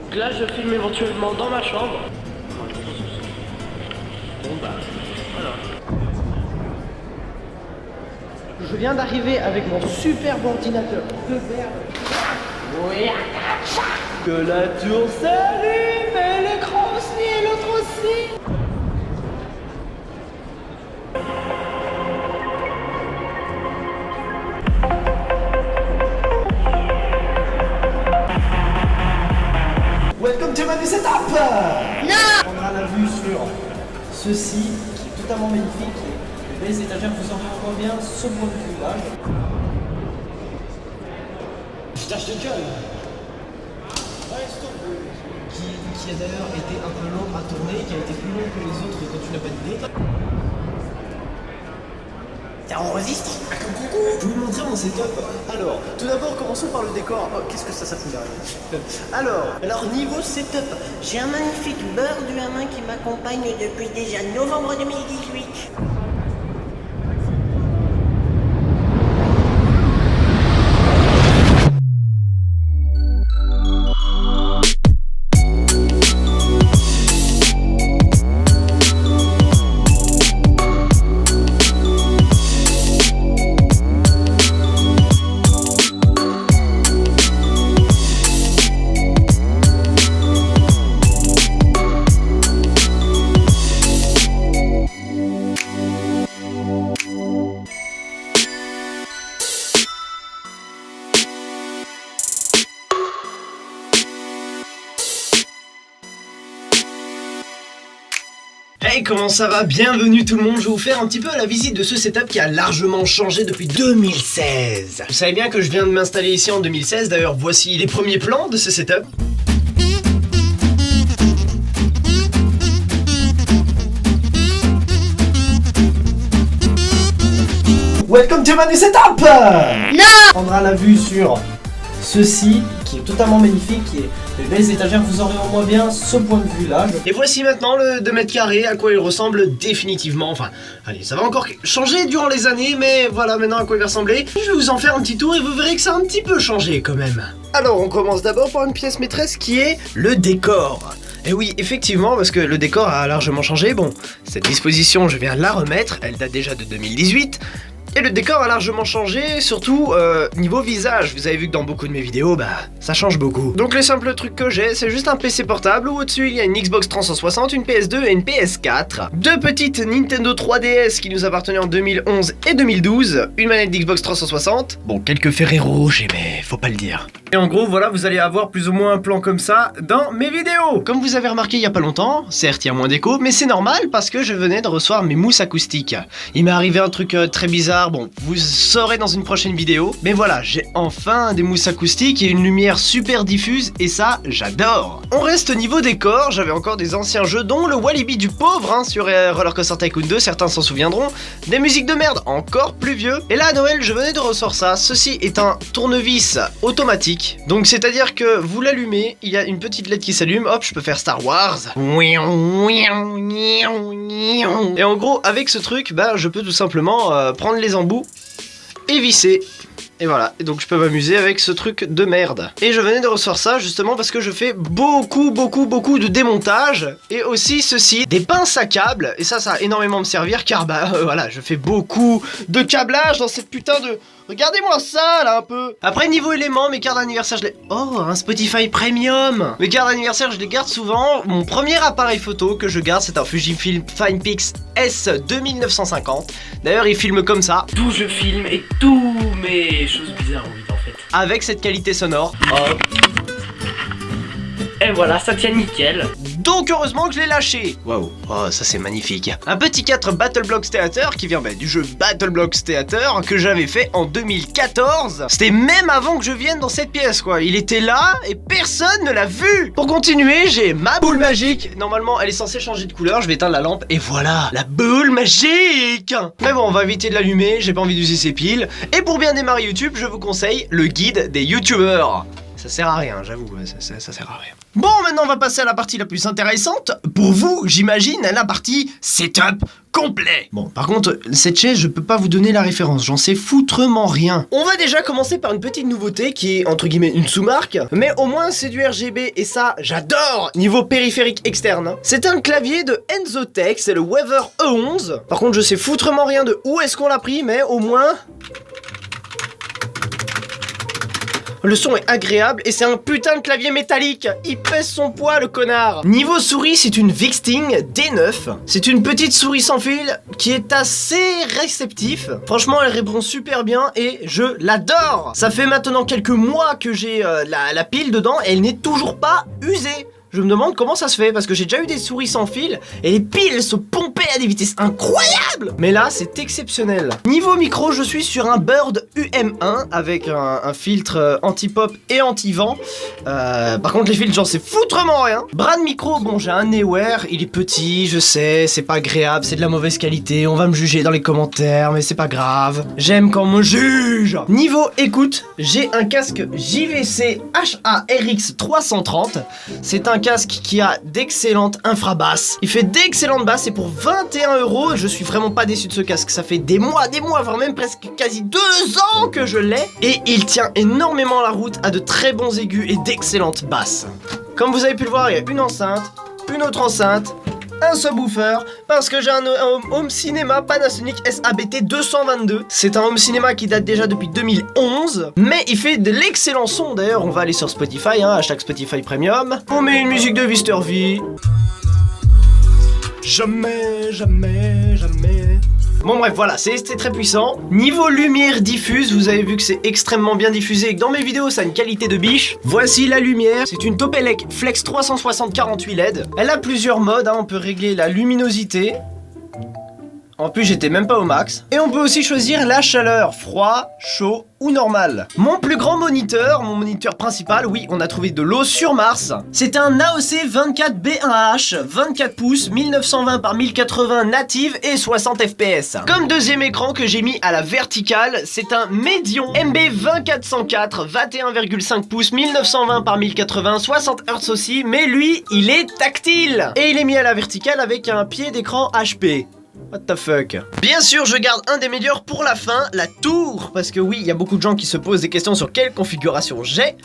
Donc là, je filme éventuellement dans ma chambre. Bon bah, voilà. Je viens d'arriver avec mon superbe ordinateur de merde. Oui. Que la tour s'allume, et l'écran aussi, et l'autre aussi. Welcome to my new setup! Non! On aura la vue sur ceci qui est totalement magnifique. Les belles étagères vous en verront bien ce point de vue là. Je tâche de gueule! Qui a d'ailleurs été un peu long à tourner, qui a été plus long que les autres quand tu n'as pas d'idée. Ça enregistre? Je vais vous montrer mon setup. Alors, tout d'abord, commençons par le décor. Oh, qu'est-ce que ça fout derrière? Alors, niveau setup, J'ai un magnifique beurre du hamin qui m'accompagne depuis déjà novembre 2018. Hey, comment ça va? Bienvenue tout le monde, je vais vous faire un petit peu la visite de ce setup qui a largement changé depuis 2016. Vous savez bien que je viens de m'installer ici en 2016, d'ailleurs voici les premiers plans de ce setup. Welcome to my new setup! Non! On aura la vue sur ceci qui est totalement magnifique, qui est les belles étagères, vous aurez au moins bien ce point de vue là. Et voici maintenant le 2 mètres carrés, à quoi il ressemble définitivement. Enfin, allez, ça va encore changer durant les années, mais voilà maintenant à quoi il va ressembler. Je vais vous en faire un petit tour et vous verrez que ça a un petit peu changé quand même. Alors on commence d'abord par une pièce maîtresse qui est le décor. Et oui, effectivement, parce que le décor a largement changé. Bon, cette disposition, je viens la remettre, elle date déjà de 2018. Et le décor a largement changé, surtout niveau visage. Vous avez vu que dans beaucoup de mes vidéos, ça change beaucoup. Donc les simples trucs que j'ai, c'est juste un PC portable où au-dessus il y a une Xbox 360, une PS2 et une PS4. Deux petites Nintendo 3DS qui nous appartenaient en 2011 et 2012. Une manette d'Xbox 360. Bon, quelques Ferrero Rocher, mais faut pas le dire. Et en gros, voilà, vous allez avoir plus ou moins un plan comme ça dans mes vidéos. Comme vous avez remarqué il y a pas longtemps, certes il y a moins d'écho, mais c'est normal parce que je venais de recevoir mes mousses acoustiques. Il m'est arrivé un truc très bizarre. Bon, vous saurez dans une prochaine vidéo. Mais voilà, j'ai enfin des mousses acoustiques et une lumière super diffuse et ça, j'adore. On reste au niveau décor, j'avais encore des anciens jeux dont le Walibi du pauvre sur Roller Coaster Tycoon 2, certains s'en souviendront. Des musiques de merde encore plus vieux. Et là à Noël, je venais de ressortir ça. Ceci est un tournevis automatique. Donc c'est-à-dire que vous l'allumez, il y a une petite LED qui s'allume, hop, je peux faire Star Wars. Et en gros, avec ce truc, je peux tout simplement prendre les embouts et visser. Et voilà, et donc je peux m'amuser avec ce truc de merde. Et je venais de recevoir ça justement parce que je fais beaucoup de démontage. Et aussi ceci, des pinces à câbles. Et ça va énormément me servir car voilà, je fais beaucoup de câblage dans cette putain de... Regardez-moi ça là un peu. Après niveau éléments, mes cartes d'anniversaire je les... Oh, un Spotify Premium. Mes cartes d'anniversaire je les garde souvent. Mon premier appareil photo que je garde c'est un Fujifilm Finepix S 2950. D'ailleurs il filme comme ça. D'où je filme et tous mes choses bizarres en fait. Avec cette qualité sonore. Hop. Et voilà, ça tient nickel. Donc heureusement que je l'ai lâché. Waouh, oh ça c'est magnifique. Un petit 4 Battle Blocks Theater qui vient du jeu Battle Blocks Theater que j'avais fait en 2014. C'était même avant que je vienne dans cette pièce quoi. Il était là et personne ne l'a vu. Pour continuer, j'ai ma boule magique. Normalement elle est censée changer de couleur, je vais éteindre la lampe et voilà, la boule magique. Mais bon, on va éviter de l'allumer, j'ai pas envie d'user ses piles. Et pour bien démarrer YouTube, je vous conseille le guide des youtubeurs. Ça sert à rien, j'avoue, ça sert à rien. Bon, maintenant on va passer à la partie la plus intéressante. Pour vous, j'imagine, la partie setup complet. Bon, par contre, cette chaise, je peux pas vous donner la référence, j'en sais foutrement rien. On va déjà commencer par une petite nouveauté qui est, entre guillemets, une sous-marque, mais au moins c'est du RGB, et ça, j'adore. Niveau périphérique externe, c'est un clavier de Enzotech, c'est le Weather E11. Par contre, je sais foutrement rien de où est-ce qu'on l'a pris, mais au moins... Le son est agréable et c'est un putain de clavier métallique. Il pèse son poids, le connard. Niveau souris, c'est une Vixting D9. C'est une petite souris sans fil qui est assez réceptif. Franchement, elle répond super bien et je l'adore. Ça fait maintenant quelques mois que j'ai la pile dedans et elle n'est toujours pas usée. Je me demande comment ça se fait, parce que j'ai déjà eu des souris sans fil, et les piles se pompaient à des vitesses incroyables. Mais là, c'est exceptionnel. Niveau micro, je suis sur un Bird UM1, avec un filtre anti-pop et anti-vent. Par contre, les filtres, j'en sais foutrement rien. Bras de micro, bon, j'ai un Neewer, il est petit, je sais, c'est pas agréable, c'est de la mauvaise qualité, on va me juger dans les commentaires, mais c'est pas grave. J'aime quand on me juge. Niveau écoute, j'ai un casque JVC HARX 330. C'est un casque qui a d'excellentes infrabasses. Il fait d'excellentes basses et pour 21 €, je suis vraiment pas déçu de ce casque. Ça fait des mois, voire même presque quasi 2 ans que je l'ai. Et il tient énormément la route, a de très bons aigus et d'excellentes basses. Comme vous avez pu le voir, il y a une enceinte, une autre enceinte, un subwoofer, parce que j'ai un home cinéma Panasonic SABT 222. C'est un home cinéma qui date déjà depuis 2011, mais il fait de l'excellent son. D'ailleurs, on va aller sur Spotify, hashtag Spotify Premium. On met une musique de Mister V. Jamais. Bon bref, voilà, c'est très puissant. Niveau lumière diffuse, vous avez vu que c'est extrêmement bien diffusé et que dans mes vidéos ça a une qualité de biche. Voici la lumière, c'est une Topelec Flex 360 48 LED. Elle a plusieurs modes, on peut régler la luminosité. En plus, j'étais même pas au max. Et on peut aussi choisir la chaleur, froid, chaud ou normal. Mon plus grand moniteur, mon moniteur principal, oui, on a trouvé de l'eau sur Mars. C'est un AOC 24B1H, 24 pouces, 1920 par 1080 native et 60 fps. Comme deuxième écran que j'ai mis à la verticale, c'est un Medion MB24104, 21,5 pouces, 1920 par 1080, 60 Hz aussi, mais lui, il est tactile. Et il est mis à la verticale avec un pied d'écran HP. What the fuck. Bien sûr, je garde un des meilleurs pour la fin, la tour. Parce que oui, il y a beaucoup de gens qui se posent des questions sur quelle configuration j'ai.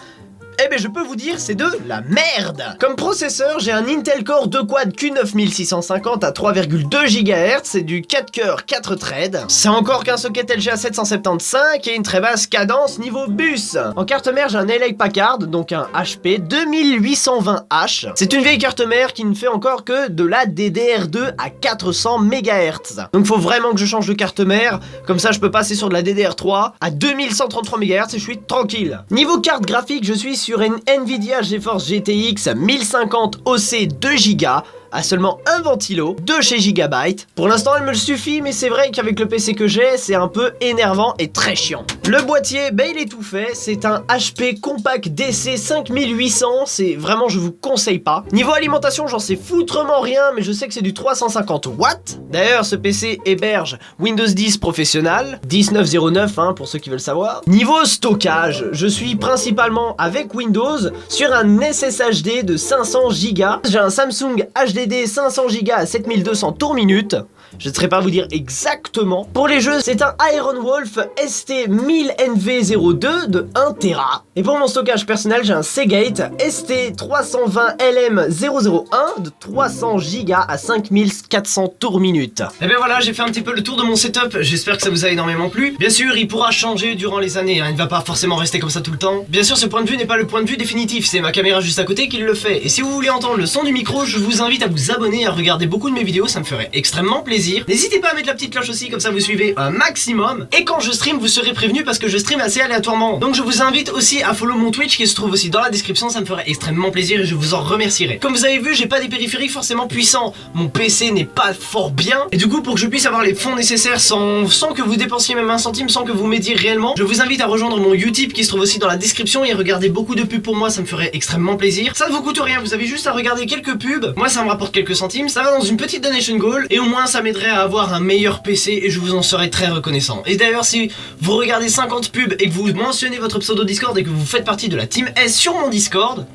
Eh ben je peux vous dire, c'est de la merde. Comme processeur, j'ai un Intel Core 2 Quad Q9650 à 3,2 GHz, c'est du 4 cœurs 4 threads. C'est encore qu'un socket LGA 775 et une très basse cadence niveau bus. En carte mère, j'ai un LA Packard, donc un HP 2820H. C'est une vieille carte mère qui ne fait encore que de la DDR2 à 400 MHz. Donc faut vraiment que je change de carte mère, comme ça je peux passer sur de la DDR3 à 2133 MHz et je suis tranquille. Niveau carte graphique, je suis sur une Nvidia GeForce GTX 1050 OC 2 Go à seulement un ventilo de chez Gigabyte. Pour l'instant elle me suffit, mais c'est vrai qu'avec le PC que j'ai, c'est un peu énervant et très chiant. Le boîtier, il est tout fait, c'est un HP Compact DC 5800, c'est vraiment, je vous conseille pas. Niveau alimentation, j'en sais foutrement rien, mais je sais que c'est du 350 watts. D'ailleurs, ce PC héberge Windows 10 Professional, 1909 pour ceux qui veulent savoir. Niveau stockage, je suis principalement avec Windows sur un SSHD de 500 Go. J'ai un Samsung HDD 500 Go à 7200 tours minute. Je ne saurais pas vous dire exactement. Pour les jeux, c'est un Iron Wolf ST1000NV02 de 1 Tera. Et pour mon stockage personnel, j'ai un Seagate ST320LM001 de 300 Go à 5400 tours minute. Et bien voilà, j'ai fait un petit peu le tour de mon setup. J'espère que ça vous a énormément plu. Bien sûr, il pourra changer durant les années. Il ne va pas forcément rester comme ça tout le temps. Bien sûr, ce point de vue n'est pas le point de vue définitif. C'est ma caméra juste à côté qui le fait. Et si vous voulez entendre le son du micro, je vous invite à vous abonner et à regarder beaucoup de mes vidéos. Ça me ferait extrêmement plaisir. N'hésitez pas à mettre la petite cloche aussi, comme ça vous suivez un maximum. Et quand je stream, vous serez prévenu parce que je stream assez aléatoirement. Donc je vous invite aussi à follow mon Twitch qui se trouve aussi dans la description, ça me ferait extrêmement plaisir et je vous en remercierai. Comme vous avez vu, j'ai pas des périphériques forcément puissants. Mon PC n'est pas fort bien. Et du coup, pour que je puisse avoir les fonds nécessaires sans que vous dépensiez même un centime, sans que vous m'aidiez réellement, je vous invite à rejoindre mon Utip qui se trouve aussi dans la description et regarder beaucoup de pubs pour moi, ça me ferait extrêmement plaisir. Ça ne vous coûte rien, vous avez juste à regarder quelques pubs. Moi ça me rapporte quelques centimes, ça va dans une petite donation goal et au moins ça m'aide m'aiderait à avoir un meilleur PC et je vous en serais très reconnaissant. Et d'ailleurs, si vous regardez 50 pubs et que vous mentionnez votre pseudo Discord et que vous faites partie de la Team S sur mon Discord,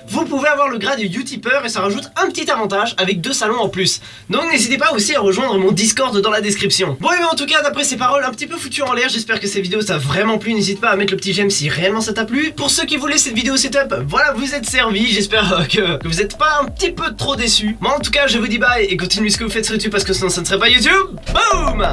vous pouvez avoir le grade de Utipeur et ça rajoute un petit avantage avec 2 salons en plus. Donc n'hésitez pas aussi à rejoindre mon Discord dans la description. Bon, et en tout cas, d'après ces paroles un petit peu foutues en l'air, j'espère que cette vidéo t'a vraiment plu. N'hésite pas à mettre le petit j'aime si réellement ça t'a plu. Pour ceux qui voulaient cette vidéo setup, voilà, vous êtes servis. J'espère que vous êtes pas un petit peu trop déçus. Moi en tout cas, je vous dis bye et continuez ce que vous faites sur YouTube parce que sinon ça ne serait pas YouTube. Boom!